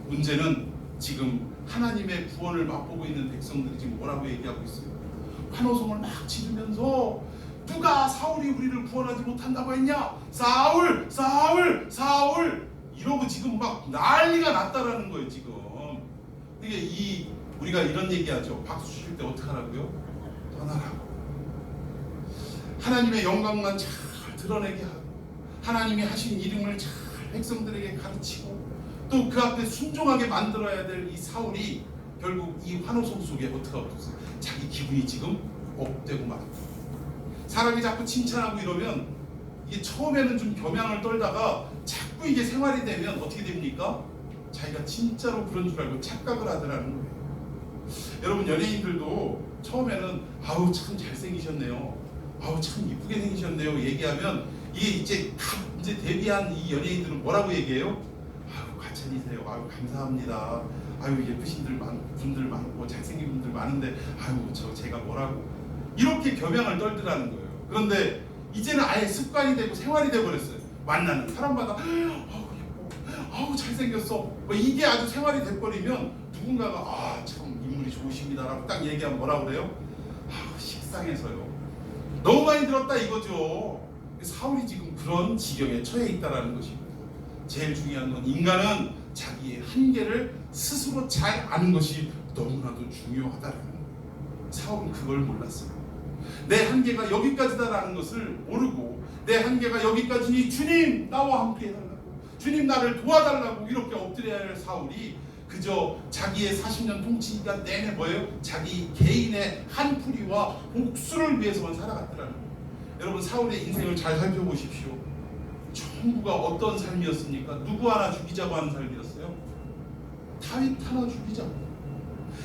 문제는 지금 하나님의 구원을 맛보고 있는 백성들이 지금 뭐라고 얘기하고 있어요? 환호성을 막 지르면서 누가 사울이 우리를 구원하지 못한다고 했냐? 사울! 사울! 사울! 이러고 지금 막 난리가 났다라는 거예요 지금. 이게 우리가 이런 얘기하죠. 박수 칠 때 어떻게 하라고요? 떠나라고. 하나님의 영광만 잘 드러내게 하고 하나님이 하신 이름을 잘 백성들에게 가르치고 또 그 앞에 순종하게 만들어야 될 이 사울이 결국 이 환호성 속에 어떻게 하고 있어요? 자기 기분이 지금 업되고 말았다. 사람이 자꾸 칭찬하고 이러면 이게 처음에는 좀 겸양을 떨다가 자꾸 이게 생활이 되면 어떻게 됩니까? 자기가 진짜로 그런 줄 알고 착각을 하더라는 거예요. 여러분 연예인들도 처음에는 아우 참 잘생기셨네요, 아우 참 이쁘게 생기셨네요 얘기하면 이게 이제 데뷔한 이 연예인들은 뭐라고 얘기해요? 아우 과찬이세요, 아우 감사합니다, 아유 예쁘신 분들 많고 잘생긴 분들 많은데 아유 제가 뭐라고 이렇게 겸양을 떨더라는 거예요. 그런데 이제는 아예 습관이 되고 생활이 되어버렸어요. 만나는 사람마다 아우 예뻐, 아우 잘생겼어, 뭐 이게 아주 생활이 돼버리면 누군가가 참 인물이 좋으십니다라고 딱 얘기하면 뭐라고 그래요? 식상해서요. 너무 많이 들었다 이거죠. 사울이 지금 그런 지경에 처해 있다라는 것입니다. 제일 중요한 건 인간은 자기의 한계를 스스로 잘 아는 것이 너무나도 중요하다라는 거예요. 사울은 그걸 몰랐어요. 내 한계가 여기까지다라는 것을 모르고 내 한계가 여기까지니 주님 나와 함께 해달라고, 주님 나를 도와달라고 이렇게 엎드려야 할 사울이 그저 자기의 40년 통치 기간 내내 뭐예요? 자기 개인의 한풀이와 복수를 위해서만 살아갔더라는 거예요. 여러분 사울의 인생을 잘 살펴보십시오. 전부가 어떤 삶이었습니까? 누구 하나 죽이자고 하는 삶이었어요? 다윗 하나 죽이자고.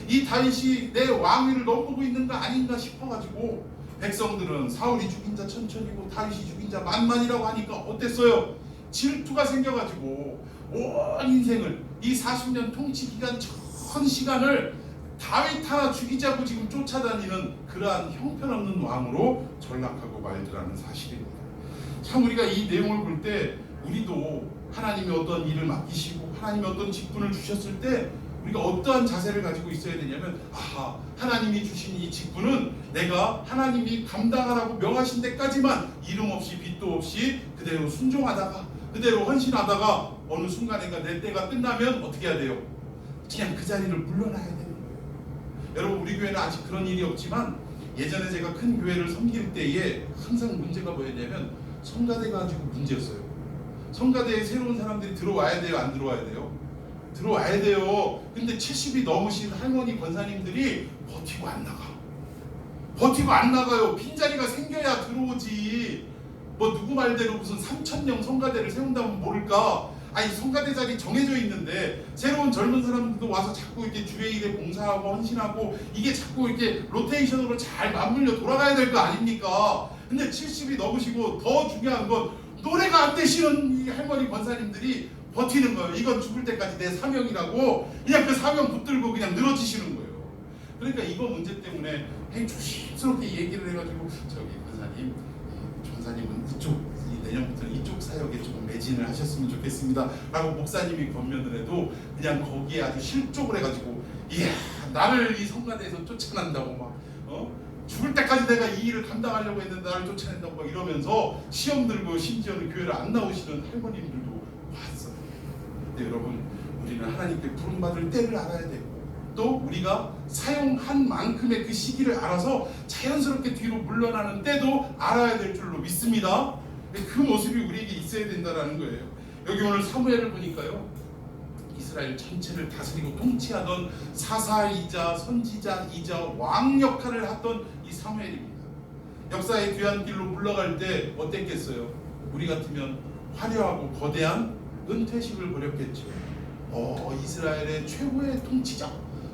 이 다윗이 내 왕위를 넘보고 있는 거 아닌가 싶어가지고 백성들은 사울이 죽인 자 천천이고 다윗이 죽인 자 만만이라고 하니까 어땠어요? 질투가 생겨가지고 온 인생을 이 40년 통치 기간 전 시간을 다윗 하나 죽이자고 지금 쫓아다니는 그러한 형편없는 왕으로 전락하고 말더라는 사실입니다. 참 우리가 이 내용을 볼 때 우리도 하나님이 어떤 일을 맡기시고 하나님이 어떤 직분을 주셨을 때 우리가 어떠한 자세를 가지고 있어야 되냐면 하나님이 주신 이 직분은 내가 하나님이 감당하라고 명하신 데까지만 이름 없이 빚도 없이 그대로 순종하다가 그대로 헌신하다가 어느 순간인가 내 때가 끝나면 어떻게 해야 돼요? 그냥 그 자리를 물러나야 되는 거예요. 여러분 우리 교회는 아직 그런 일이 없지만 예전에 제가 큰 교회를 섬길 때에 항상 문제가 뭐였냐면 성가대 가지고 문제였어요. 성가대에 새로운 사람들이 들어와야 돼요, 안 들어와야 돼요? 들어와야 돼요. 근데 70이 넘으신 할머니 권사님들이 버티고 안 나가요. 빈자리가 생겨야 들어오지. 뭐 누구 말대로 무슨 3,000명 성가대를 세운다면 모를까? 아니 성가대 자리 정해져 있는데 새로운 젊은 사람들도 와서 자꾸 이렇게 주의 일에 봉사하고 헌신하고 이게 자꾸 이렇게 로테이션으로 잘 맞물려 돌아가야 될 거 아닙니까? 근데 70이 넘으시고 더 중요한 건 노래가 안 되시는 이 할머니 권사님들이 버티는 거예요. 이건 죽을 때까지 내 사명이라고 그냥 그 사명 붙들고 그냥 늘어지시는 거예요. 그러니까 이거 문제 때문에 조심스럽게 얘기를 해가지고 저기 권사님, 전사님은 이쪽 내년부터는 이쪽 사역에 조금 매진을 하셨으면 좋겠습니다 라고 목사님이 권면을 해도 그냥 거기에 아주 실족을 해가지고 이야 나를 이 성가대에서 쫓아낸다고 막 죽을 때까지 내가 이 일을 감당하려고 했는데 나를 쫓아낸다고 막 이러면서 시험 들고 심지어는 교회를 안 나오시는 할머님들도 봤어요. 근데 여러분 우리는 하나님께 부름받을 때를 알아야 되고 또 우리가 사용한 만큼의 그 시기를 알아서 자연스럽게 뒤로 물러나는 때도 알아야 될 줄로 믿습니다. 그 모습이 우리에게 있어야 된다는 거예요. 여기 오늘 사무엘을 보니까요 이스라엘 전체를 다스리고 통치하던 사사이자 선지자이자 왕 역할을 했던 이 사무엘입니다. 역사의 뒤안길로 물러갈 때 어땠겠어요? 우리 같으면 화려하고 거대한 은퇴식을 벌였겠죠. 이스라엘의 최고의 통치자,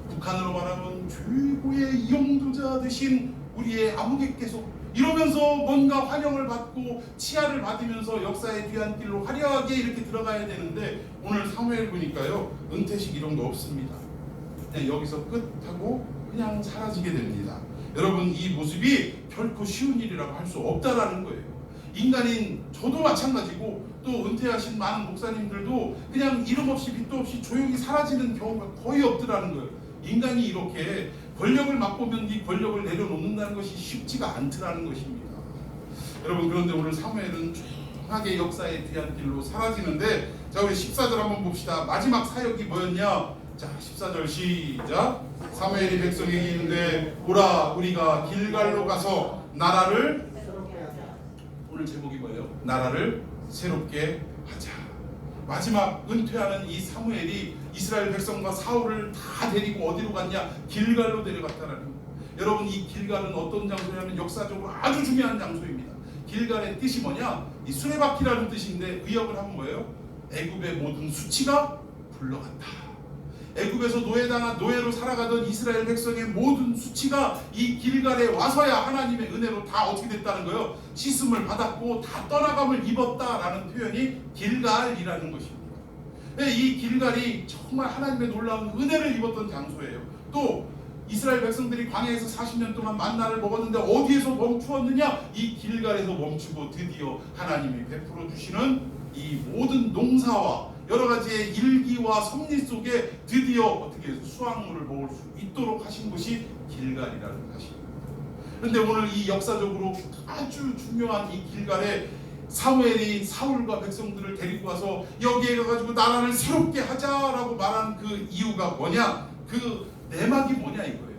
북한으로 말하면 최고의 영도자 되신 우리의 아무개께서 이러면서 뭔가 환영을 받고 치하를 받으면서 역사의 뒤안길로 화려하게 이렇게 들어가야 되는데 오늘 사무엘 보니까요 은퇴식 이런 거 없습니다. 그냥 여기서 끝하고 그냥 사라지게 됩니다. 여러분 이 모습이 결코 쉬운 일이라고 할 수 없다라는 거예요. 인간인 저도 마찬가지고 또 은퇴하신 많은 목사님들도 그냥 이름 없이 빛도 없이 조용히 사라지는 경우가 거의 없더라는 거예요. 인간이 이렇게 권력을 맛보면 이 권력을 내려놓는다는 것이 쉽지가 않더라는 것입니다. 여러분 그런데 오늘 사무엘은 조용하게 역사의 뒤안길로 사라지는데 자 우리 14절 한번 봅시다. 마지막 사역이 뭐였냐? 자 14절 시작. 사무엘이 백성에게 이르되 오라 우리가 길갈로 가서 나라를 오늘 제목이 뭐예요? 나라를 새롭게 하자. 마지막 은퇴하는 이 사무엘이 이스라엘 백성과 사울을 다 데리고 어디로 갔냐? 길갈로 데려갔다라는 거예요. 여러분 이 길갈은 어떤 장소냐면 역사적으로 아주 중요한 장소입니다. 길갈의 뜻이 뭐냐? 이 수레바퀴라는 뜻인데 의역을 하면 뭐예요? 애굽의 모든 수치가 불러갔다. 애굽에서 노예로 살아가던 이스라엘 백성의 모든 수치가 이 길갈에 와서야 하나님의 은혜로 다 어떻게 됐다는 거예요? 씻음을 받았고 다 떠나감을 입었다라는 표현이 길갈이라는 것입니다. 이 길갈이 정말 하나님의 놀라운 은혜를 입었던 장소예요. 또 이스라엘 백성들이 광야에서 40년 동안 만나를 먹었는데 어디에서 멈추었느냐? 이 길갈에서 멈추고 드디어 하나님이 베풀어 주시는 이 모든 농사와 여러 가지의 일기와 섭리 속에 드디어 어떻게 해서 수확물을 먹을 수 있도록 하신 것이 길갈이라는 것입니다. 그런데 오늘 이 역사적으로 아주 중요한 이 길갈에 사무엘이 사울과 백성들을 데리고 와서 여기에 가가지고 나라를 새롭게 하자라고 말한 그 이유가 뭐냐? 그 내막이 뭐냐 이거예요.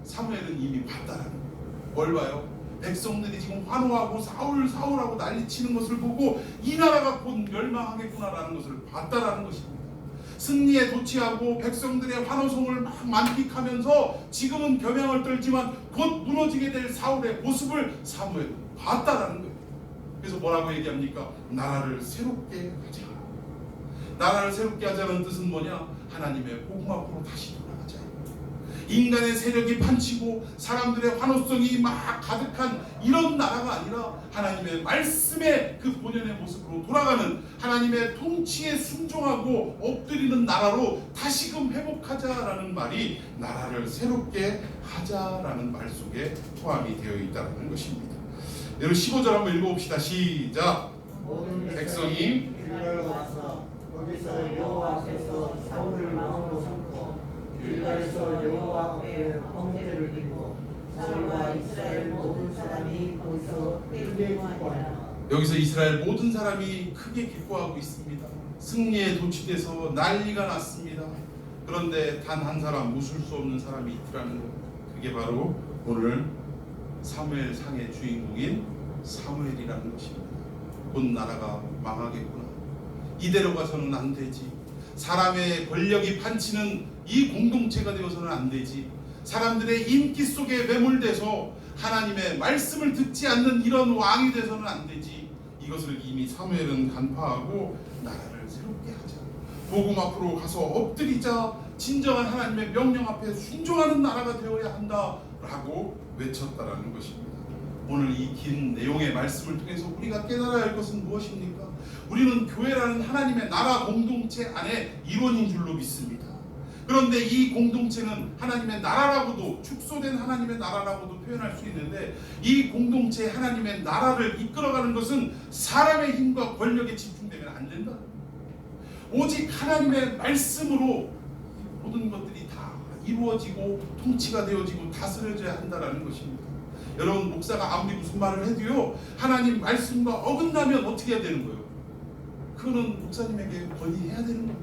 사무엘은 이미 봤다라는 거예요. 뭘 봐요? 백성들이 지금 환호하고 사울하고 난리치는 것을 보고 이 나라가 곧 멸망하겠구나라는 것을 봤다라는 것입니다. 승리에 도취하고 백성들의 환호성을 막 만끽하면서 지금은 겸양을 떨지만 곧 무너지게 될 사울의 모습을 사무엘은 봤다라는 거예요. 그래서 뭐라고 얘기합니까? 나라를 새롭게 하자. 나라를 새롭게 하자는 뜻은 뭐냐? 하나님의 복음 앞으로 다시 돌아가자. 인간의 세력이 판치고 사람들의 환호성이 막 가득한 이런 나라가 아니라 하나님의 말씀의 그 본연의 모습으로 돌아가는 하나님의 통치에 순종하고 엎드리는 나라로 다시금 회복하자라는 말이 나라를 새롭게 하자라는 말 속에 포함이 되어 있다는 것입니다. 여러분 15절 한번 읽어봅시다. 시작. 모든 백성이 길갈로 와서 거기서 여호와께서 사울을 왕으로 삼고 길갈에서 여호와 앞에 번제를 드리고 사울과 이스라엘 모든 사람이 거기서 크게 기뻐하니라. 여기서 이스라엘 모든 사람이 크게 기뻐하고 있습니다. 승리에 도취돼서 난리가 났습니다. 그런데 단 한 사람, 웃을 수 없는 사람이 있더라는 것. 그게 바로 오늘 사무엘 상의 주인공인 사무엘이라는 것입니다. 곧 나라가 망하겠구나. 이대로 가서는 안 되지. 사람의 권력이 판치는 이 공동체가 되어서는 안 되지. 사람들의 인기 속에 매몰돼서 하나님의 말씀을 듣지 않는 이런 왕이 돼서는 안 되지. 이것을 이미 사무엘은 간파하고 나라를 새롭게 하자. 복음 앞으로 가서 엎드리자. 진정한 하나님의 명령 앞에 순종하는 나라가 되어야 한다라고 외쳤다라는 것입니다. 오늘 이 긴 내용의 말씀을 통해서 우리가 깨달아야 할 것은 무엇입니까? 우리는 교회라는 하나님의 나라 공동체 안에 일원인 줄로 믿습니다. 그런데 이 공동체는 하나님의 나라라고도, 축소된 하나님의 나라라고도 표현할 수 있는데, 이 공동체 하나님의 나라를 이끌어가는 것은 사람의 힘과 권력에 집중되면 안 된다. 오직 하나님의 말씀으로 모든 것들이 다 이루어지고 통치가 되어지고 다스려져야 한다는 것입니다. 여러분, 목사가 아무리 무슨 말을 해도요, 하나님 말씀과 어긋나면 어떻게 해야 되는 거예요? 그거는 목사님에게 건의해야 되는 겁니다.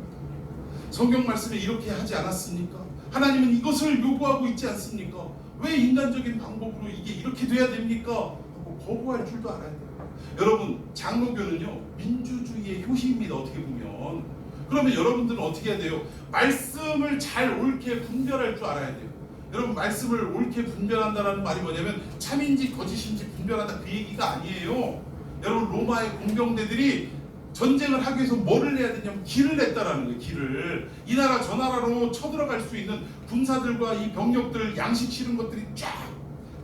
성경 말씀에 이렇게 하지 않았습니까? 하나님은 이것을 요구하고 있지 않습니까? 왜 인간적인 방법으로 이게 이렇게 돼야 됩니까? 하고 거부할 줄도 알아야 돼요. 여러분, 장로교는요, 민주주의의 효시입니다. 어떻게 보면. 그러면 여러분들은 어떻게 해야 돼요? 말씀을 잘 옳게 분별할 줄 알아야 돼요. 여러분, 말씀을 옳게 분별한다는 말이 뭐냐면 참인지 거짓인지 분별한다, 그 얘기가 아니에요. 여러분, 로마의 공병대들이 전쟁을 하기 위해서 뭐를 해야 되냐면 길을 냈다라는 거예요. 길을. 이 나라 저 나라로 쳐들어갈 수 있는 군사들과 이 병력들, 양식 실은 것들이 쫙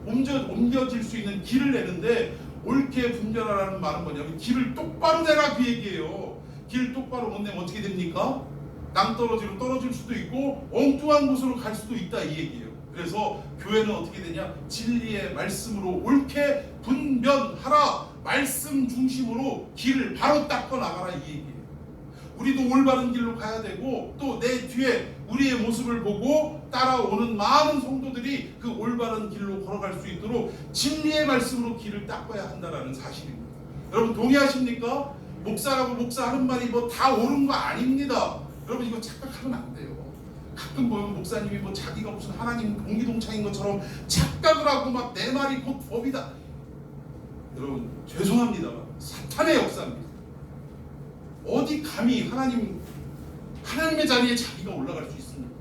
옮겨질 수 있는 길을 내는데, 옳게 분별하라는 말은 뭐냐면 길을 똑바로 내라, 그 얘기예요. 길 똑바로 못 내면 어떻게 됩니까? 낭떠러지로 떨어질 수도 있고 엉뚱한 곳으로 갈 수도 있다, 이 얘기예요. 그래서 교회는 어떻게 되냐? 진리의 말씀으로 옳게 분별하라, 말씀 중심으로 길을 바로 닦아 나가라, 이 얘기예요. 우리도 올바른 길로 가야 되고, 또 내 뒤에 우리의 모습을 보고 따라오는 많은 성도들이 그 올바른 길로 걸어갈 수 있도록 진리의 말씀으로 길을 닦아야 한다는 사실입니다. 여러분, 동의하십니까? 목사라고 목사하는 말이 뭐 다 옳은 거 아닙니다. 여러분, 이거 착각하면 안 돼요. 가끔 보면 목사님이 뭐 자기가 무슨 하나님 공기동창인 것처럼 착각을 하고 막 내 말이 곧 법이다. 여러분, 죄송합니다만 사탄의 역사입니다. 어디 감히 하나님의 자리에 자기가 올라갈 수 있습니까?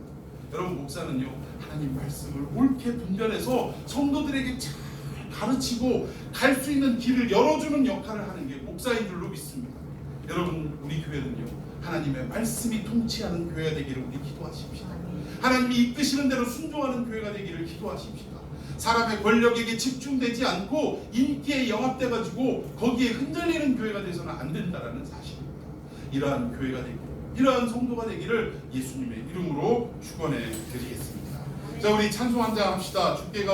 여러분, 목사는요, 하나님 말씀을 옳게 분별해서 성도들에게 잘 가르치고 갈 수 있는 길을 열어주는 역할을 하는 게 목사인 줄로 믿습니다. 여러분, 우리 교회는요, 하나님의 말씀이 통치하는 교회가 되기를 우리 기도하십시다. 하나님이 이끄시는 대로 순종하는 교회가 되기를 기도하십시다. 사람의 권력에게 집중되지 않고 인기에 영합돼가지고 거기에 흔들리는 교회가 돼서는 안 된다는 사실입니다. 이러한 교회가 되기를, 이러한 성도가 되기를 예수님의 이름으로 축원해 드리겠습니다. 자, 우리 찬송 한 장 합시다. 주께가